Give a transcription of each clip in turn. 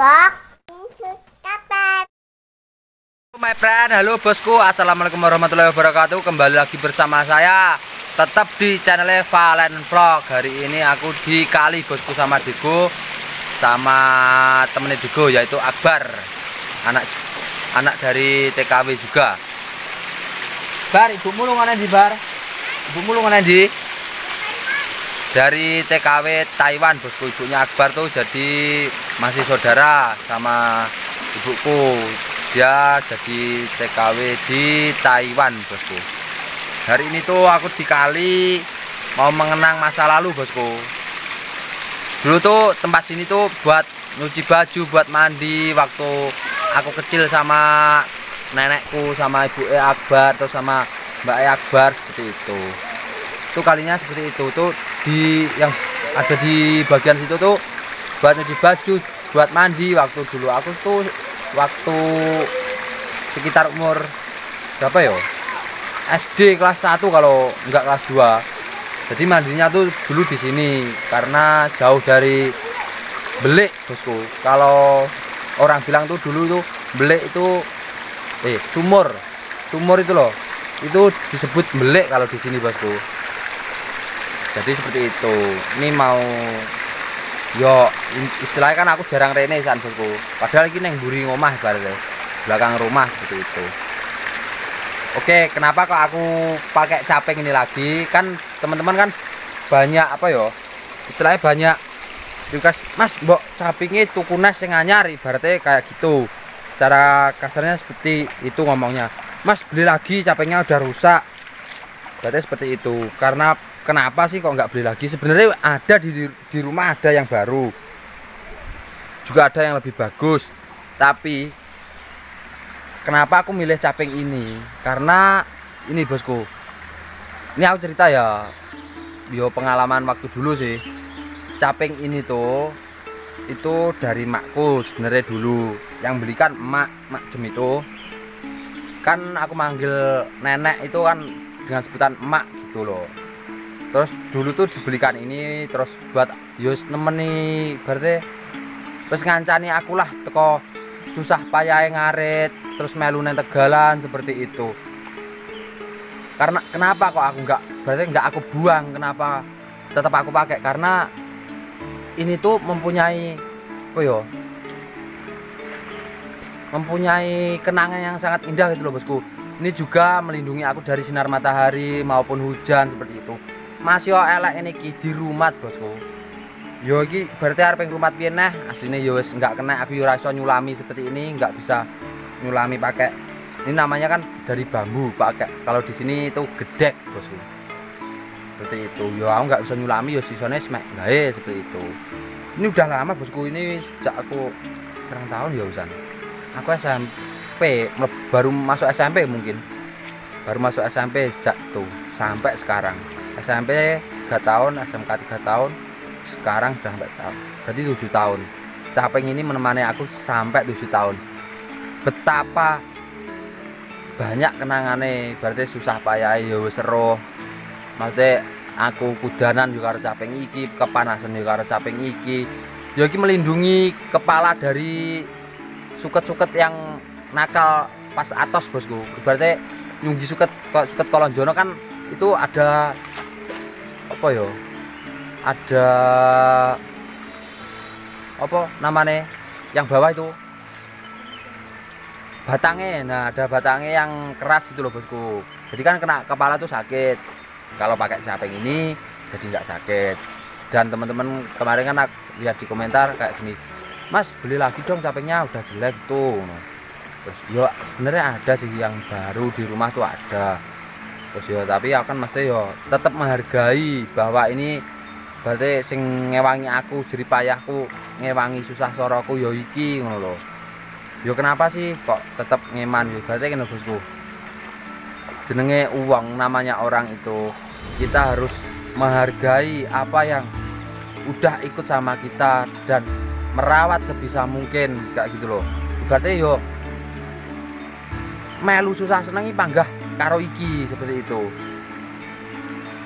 Bok, kapan? My friend, halo bosku, assalamualaikum warahmatullahi wabarakatuh. Kembali lagi bersama saya, tetap di channel Valen Vlog. Hari ini aku di kali bosku sama Digo, sama temennya Digo yaitu Akbar, anak dari TKW juga. Bar, ibumu lu mana di bar? Ibumu lu mana di? Dari TKW Taiwan bosku, ibunya Akbar tuh jadi masih saudara sama ibuku. Dia jadi TKW di Taiwan bosku. Hari ini tuh aku di kali mau mengenang masa lalu bosku. Dulu tuh tempat sini tuh buat nyuci baju, buat mandi waktu aku kecil sama nenekku, sama ibu Akbar atau sama Mbak Akbar, seperti itu. Tuh kalinya seperti itu tuh, di yang ada di bagian situ tuh buat nyuci baju, buat mandi waktu dulu aku tuh waktu sekitar umur berapa ya, SD kelas 1 kalau enggak kelas 2. Jadi mandinya tuh dulu di sini karena jauh dari Belik bosku. Kalau orang bilang tuh dulu tuh Belik itu sumur itu loh, itu disebut Belik kalau di sini bosku. Jadi seperti itu. Ini mau yo istilahnya kan aku jarang rene san bosku. Padahal ini neng buri ngomah ibaratnya belakang rumah seperti itu. Oke, kenapa kok aku pakai caping ini lagi? Kan teman-teman kan banyak apa yo? Istilahnya banyak request, Mas, mbok capingnya tukunas yang anyar, ibaratnya kayak gitu. Cara kasarnya seperti itu ngomongnya. Mas, beli lagi capingnya udah rusak. Berarti seperti itu. Karena kenapa sih kok nggak beli lagi? Sebenarnya ada di rumah, ada yang baru, juga ada yang lebih bagus. Tapi kenapa aku milih caping ini? Karena ini bosku, ini aku cerita ya, pengalaman waktu dulu sih. Caping ini tuh itu dari makku sebenarnya dulu, yang belikan mak jem itu. Kan aku manggil nenek itu kan dengan sebutan emak gitu loh. Terus dulu tuh dibelikan ini terus buat yus nemeni berarti terus ngancani aku lah teko susah payah ngarit terus melu nang Tegalan seperti itu. Karena kenapa kok aku berarti nggak aku buang, kenapa tetap aku pakai? Karena ini tuh mempunyai mempunyai kenangan yang sangat indah gitu loh bosku. Ini juga melindungi aku dari sinar matahari maupun hujan seperti itu. Masih elek ini di rumah bosku. Yo iki berarti arep rumah piye nah, asline yo wis enggak kena, aku yo ora iso nyulami seperti ini, enggak bisa nyulami pakai. Ini namanya kan dari bambu, pakai kalau di sini itu gedek bosku. Seperti itu. Yo aku enggak bisa nyulami, yo sisone semek gawe seperti itu. Ini udah lama bosku, ini sejak aku kurang tahun ya usan. Aku SMP, baru masuk SMP mungkin. Baru masuk SMP sejak tuh sampai sekarang. SMP 3 tahun, SMK 3 tahun, sekarang sudah 4 tahun, berarti 7 tahun. Caping ini menemani aku sampai 7 tahun. Betapa banyak kenangannya, berarti susah payah ya wis seru. Maksudnya aku kudanan juga karo caping iki, kepanasan juga karo caping iki. Ya iki melindungi kepala dari suket-suket yang nakal pas atos bosku. Berarti nyunggi suket kolonjono kan itu ada apa yo, ada apa namanya yang bawah itu batangnya. Nah ada batangnya yang keras gitu loh bosku, jadi kan kena kepala tuh sakit. Kalau pakai caping ini jadi nggak sakit. Dan teman-teman kemarin kan lihat di komentar kayak gini, Mas beli lagi dong capingnya udah jelek tuh. Terus yo sebenarnya ada sih yang baru di rumah tuh ada. Terus yo tapi aku kan mesti yo tetap menghargai bahwa ini berarti sing ngewangi aku jerih payahku, ngewangi susah soroku yo iki ngono lho. Yo kenapa sih kok tetap ngeman yo, berarti kan bosku jenenge uang, namanya orang itu kita harus menghargai apa yang udah ikut sama kita dan merawat sebisa mungkin kayak gitu loh. Berarti yo melu susah senengi panggah karo iki seperti itu.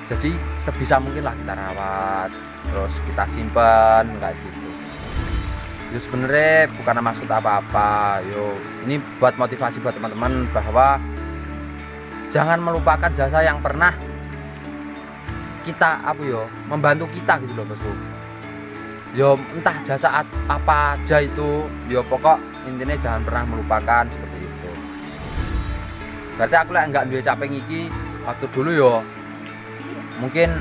Jadi sebisa mungkin lah kita rawat, terus kita simpan kayak gitu. Ya sebenarnya bukan maksud apa-apa. Yo, ini buat motivasi buat teman-teman bahwa jangan melupakan jasa yang pernah kita membantu kita gitu loh bosku. Yo entah jasa apa aja itu, yo pokok intinya jangan pernah melupakan seperti itu. Berarti aku lah nggak duwe capek iki waktu dulu yo mungkin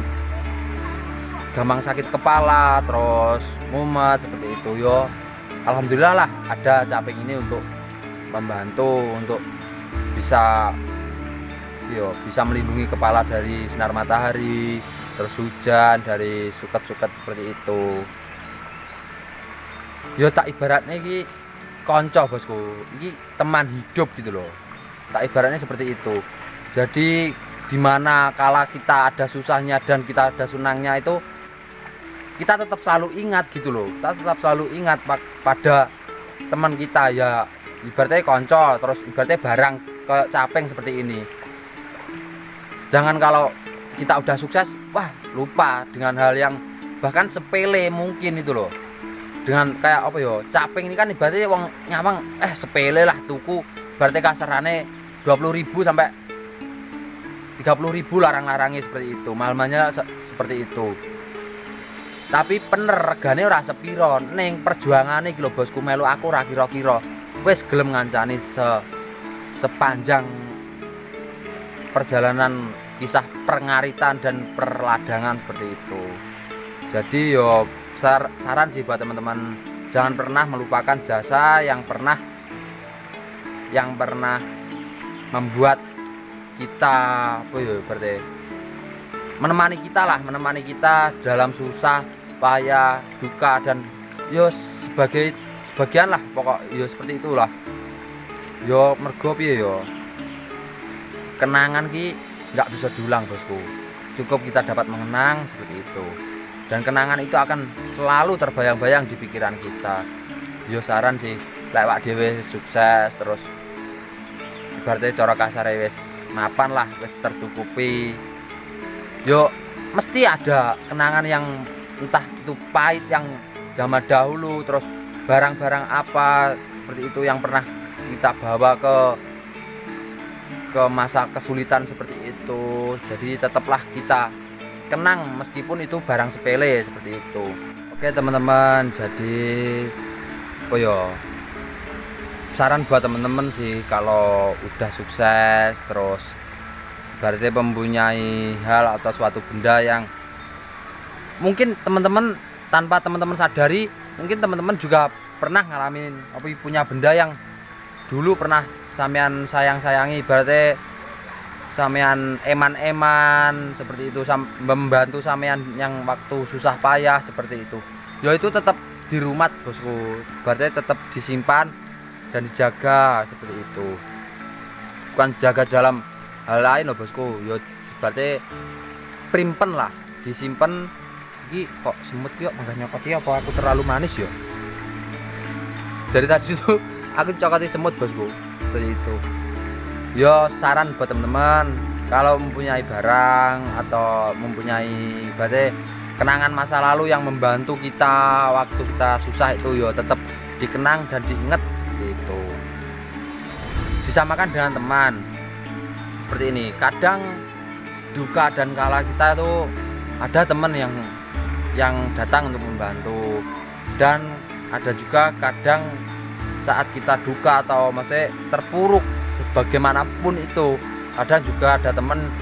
gampang sakit kepala terus mumet seperti itu yo. Alhamdulillah lah ada capek ini untuk membantu untuk bisa melindungi kepala dari sinar matahari, terus hujan, dari suket-suket seperti itu. Yo tak ibaratnya iki konco bosku, iki teman hidup gitu loh. Tak ibaratnya seperti itu. Jadi dimana kala kita ada susahnya dan kita ada senangnya itu kita tetap selalu ingat gitu loh. Kita tetap selalu ingat pada teman kita ya, ibaratnya konco, terus ibaratnya barang kayak capeng seperti ini. Jangan kalau kita udah sukses, wah lupa dengan hal yang bahkan sepele mungkin itu loh. Dengan kayak apa yo, capeng ini kan ibaratnya wong nyawang sepele lah tuku, berarti kasarane 20.000 sampai 30.000 larang-larangnya seperti itu. Mahal-mahalnya seperti itu. Tapi bener regane ora sepiro, ning perjuangane iki lho bosku, melu aku ora kira-kira wis gelem ngancani sepanjang perjalanan kisah pengaritan dan perladangan seperti itu. Jadi yo saran sih buat teman-teman, jangan pernah melupakan jasa yang pernah membuat kita berarti menemani kita dalam susah, payah, duka, dan yo sebagian lah pokok yo seperti itulah. Yo mergo piye yo, kenangan ki nggak bisa diulang bosku, cukup kita dapat mengenang seperti itu, dan kenangan itu akan selalu terbayang-bayang di pikiran kita. Yo saran sih lewat dhewe sukses terus ibaratnya cara kasare wis mapan lah, wis tercukupi, yo mesti ada kenangan yang entah itu pahit yang zaman dahulu, terus barang-barang apa seperti itu yang pernah kita bawa ke masa kesulitan seperti itu. Jadi tetaplah kita kenang meskipun itu barang sepele seperti itu. Oke teman-teman, jadi saran buat teman-teman sih, kalau udah sukses terus berarti mempunyai hal atau suatu benda yang mungkin teman-teman tanpa teman-teman sadari, mungkin teman-teman juga pernah ngalamin punya benda yang dulu pernah sampean sayang-sayangi, berarti sampean eman-eman seperti itu, membantu sampean yang waktu susah payah seperti itu. Ya itu tetap di rumah bosku, berarti tetap disimpan dan dijaga seperti itu. Bukan jaga dalam hal lain loh bosku, ya berarti primpen lah, disimpan. Iki kok semut yuk enggak nyokot ya, apa aku terlalu manis ya? Dari tadi itu aku cokoti semut bosku, seperti itu. Yo saran buat teman-teman, kalau mempunyai barang atau mempunyai berarti kenangan masa lalu yang membantu kita waktu kita susah itu, yo tetap dikenang dan diingat seperti itu. Disamakan dengan teman seperti ini. Kadang duka dan kala kita itu ada teman yang datang untuk membantu, dan ada juga kadang saat kita duka atau maksudnya terpuruk sebagaimanapun itu, kadang juga ada temen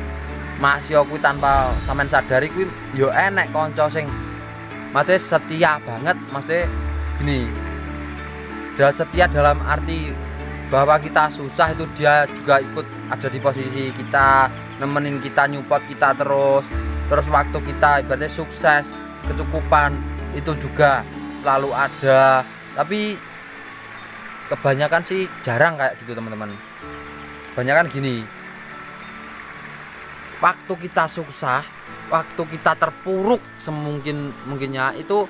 masih aku tanpa sampean sadari kuwi yo enek kanca sing maksudnya setia banget, maksudnya gini, dan setia dalam arti bahwa kita susah itu dia juga ikut ada di posisi kita, nemenin kita, nyupport kita terus waktu kita ibaratnya sukses, kecukupan itu juga selalu ada. Tapi kebanyakan sih jarang kayak gitu teman-teman. Kebanyakan gini, waktu kita susah, waktu kita terpuruk mungkinnya itu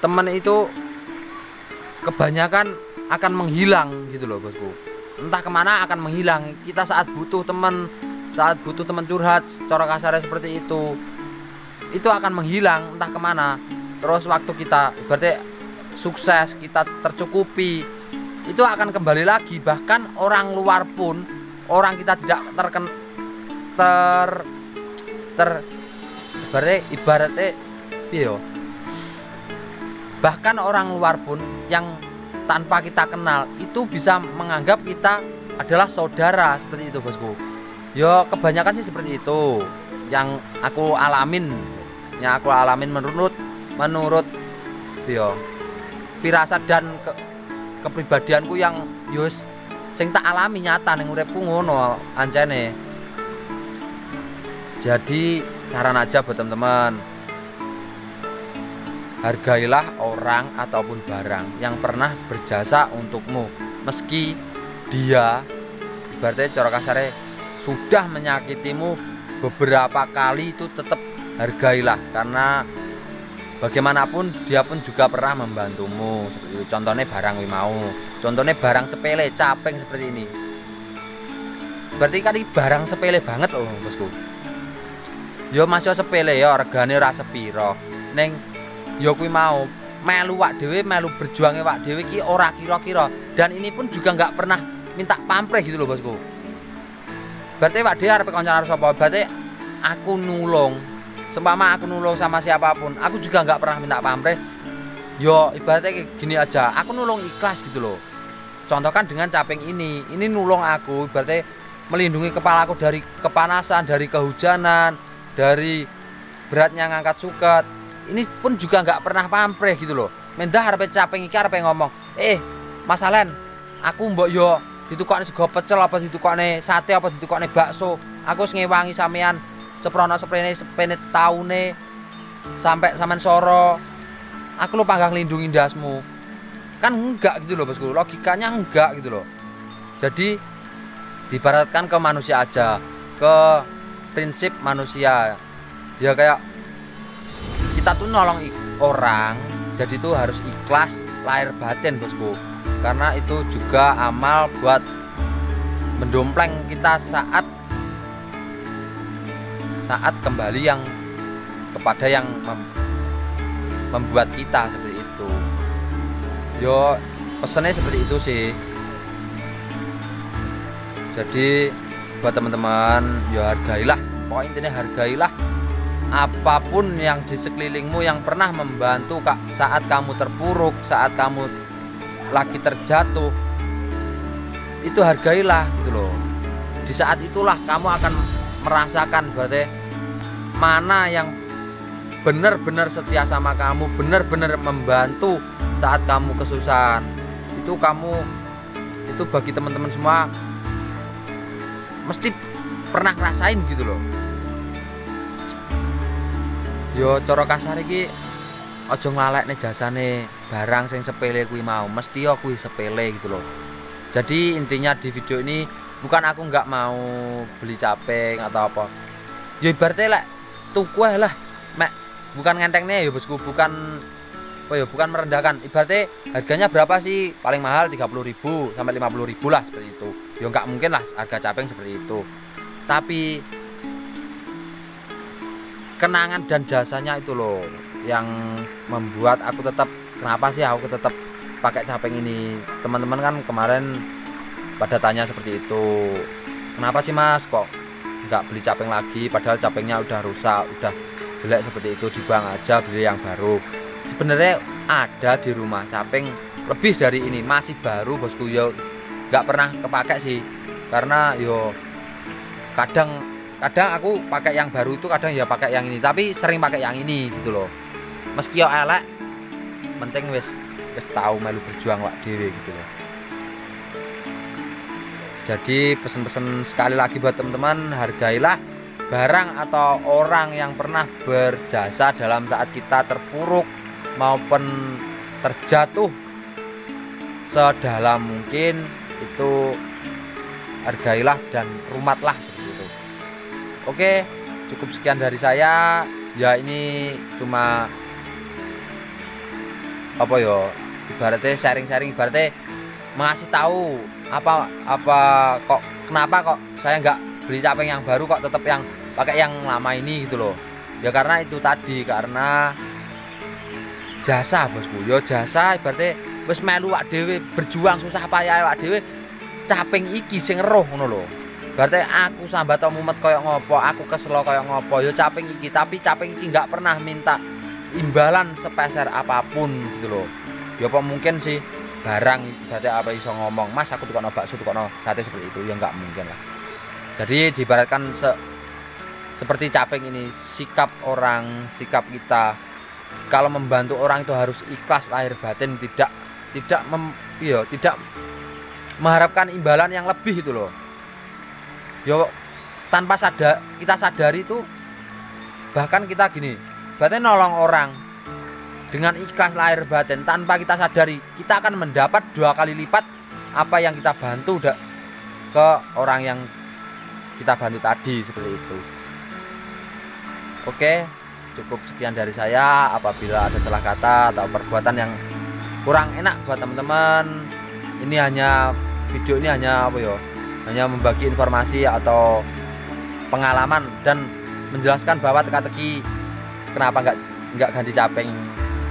teman itu kebanyakan akan menghilang gitu loh bosku. Entah kemana akan menghilang. Kita saat butuh teman curhat, cara kasarnya seperti itu akan menghilang entah kemana. Terus waktu kita berarti sukses, kita tercukupi, itu akan kembali lagi. Bahkan orang luar pun, orang kita tidak ibaratnya iya, bahkan orang luar pun yang tanpa kita kenal itu bisa menganggap kita adalah saudara, seperti itu bosku. Yo kebanyakan sih seperti itu yang aku alamin, menurut yo firasat dan kepribadianku yang yus sing tak alami nyata ning uripku ngono ancene. Jadi saran aja buat teman-teman, hargailah orang ataupun barang yang pernah berjasa untukmu, meski dia ibaratnya cara kasarnya sudah menyakitimu beberapa kali, itu tetap hargailah, karena bagaimanapun dia pun juga pernah membantumu. Seperti itu. Contohnya barang mau, contohnya barang sepele, caping seperti ini. Berarti kan ini barang sepele banget loh bosku. Yo masih sepele ya, regane ora sepiro. Neng yo kuwi mau melu wak dhewe, melu berjuangnya wak dhewe ki ora kira-kira. Dan ini pun juga nggak pernah minta pamrih gitu loh bosku. Berarti wak dhewe arep kancan arep sapa? Berarti aku nulung. Seumpama aku nulung sama siapapun, aku juga nggak pernah minta pamrih. Yo ibaratnya gini aja, aku nulung ikhlas gitu loh. Contohkan dengan caping ini nulung aku, berarti melindungi kepalaku dari kepanasan, dari kehujanan, dari beratnya ngangkat suket. Ini pun juga nggak pernah pamrih gitu loh. Mendah arep caping iki arep ngomong, Mas Alen, aku mbok yo ditukokne sego pecel apa ditukokne sate apa ditukokne bakso. Aku wis ngewangi sampean seprono-seprene sepene taune sampai sampean soro. Aku lupa nggak nglindungi ndasmu. Kan enggak gitu loh bosku. Logikanya enggak gitu loh. Jadi diibaratkan ke manusia aja, ke prinsip manusia ya, kayak kita tuh nolong orang, jadi tuh harus ikhlas lahir batin bosku, karena itu juga amal buat mendompleng kita saat kembali yang kepada yang membuat kita seperti itu. Yo pesannya seperti itu sih. Jadi buat teman-teman, ya hargailah, pokoknya intinya hargailah apapun yang di sekelilingmu yang pernah membantu saat kamu terpuruk, saat kamu lagi terjatuh, itu hargailah gitu loh. Di saat itulah kamu akan merasakan berarti mana yang benar-benar setia sama kamu, benar-benar membantu saat kamu kesusahan. Itu bagi teman-teman semua mesti pernah ngerasain gitu loh. Yo cara kasar iki aja nglalekne jasane barang sing sepele kuwi mau, mesti yo kuwi sepele gitu loh. Jadi intinya di video ini bukan aku nggak mau beli caping atau apa. Ya ibaratnya lek tuku lah, mek bukan ngentengne ya bosku, bukan merendahkan. Ibaratnya harganya berapa sih? Paling mahal 30.000 sampai 50.000 lah seperti itu. Ya nggak mungkin lah harga caping seperti itu. Tapi kenangan dan jasanya itu loh yang membuat aku tetap, kenapa sih aku tetap pakai caping ini. Teman-teman kan kemarin pada tanya seperti itu, kenapa sih mas kok nggak beli caping lagi, padahal capingnya udah rusak, udah jelek seperti itu, dibuang aja beli yang baru. Sebenarnya ada di rumah caping lebih dari ini, masih baru bosku, yo nggak pernah kepake sih, karena yo kadang aku pakai yang baru itu, kadang ya pakai yang ini, tapi sering pakai yang ini gitu loh. Meski yo elek, penting wis tahu melu berjuang wak dhewe gitu loh. Jadi pesan-pesan sekali lagi buat teman-teman, hargailah barang atau orang yang pernah berjasa dalam saat kita terpuruk maupun terjatuh sedalam mungkin, itu hargailah dan rumatlah seperti itu. Oke, cukup sekian dari saya. Ya ini cuma apa yo, ibaratnya sharing-sharing, ibaratnya mengasih tahu apa kenapa kok saya nggak beli caping yang baru, kok tetap yang pakai yang lama ini gitu loh. Ya karena itu tadi, karena jasa bosku. Yo jasa berarti wis melu awak dhewe berjuang susah payah awak dhewe caping iki sing eruh ngono lho. Berarti aku sambat mumet kaya ngopo, aku kesel kaya ngopo, yo caping iki, tapi caping iki nggak pernah minta imbalan sepeser apapun gitu loh. Ya apa mungkin sih barang berarti apa iso ngomong, "Mas, aku tukokno bakso, tukokno sate," seperti itu, ya nggak mungkin lah. Jadi diibaratkan seperti caping ini, sikap orang, sikap kita kalau membantu orang itu harus ikhlas lahir batin, tidak mengharapkan imbalan yang lebih itu loh. Yo tanpa kita sadari itu, bahkan kita gini, berarti nolong orang dengan ikhlas lahir batin tanpa kita sadari, kita akan mendapat 2 kali lipat apa yang kita bantu ke orang yang kita bantu tadi, seperti itu. Oke, cukup sekian dari saya. Apabila ada salah kata atau perbuatan yang kurang enak buat teman-teman, video ini hanya hanya membagi informasi atau pengalaman dan menjelaskan bahwa teka-teki kenapa nggak ganti caping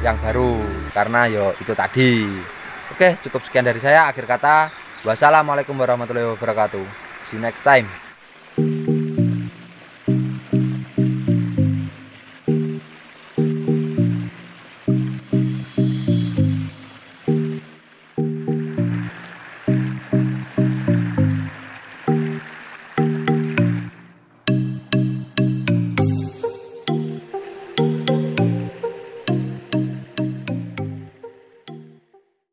yang baru, karena itu tadi. Oke, cukup sekian dari saya. Akhir kata, wassalamualaikum warahmatullahi wabarakatuh. See you next time.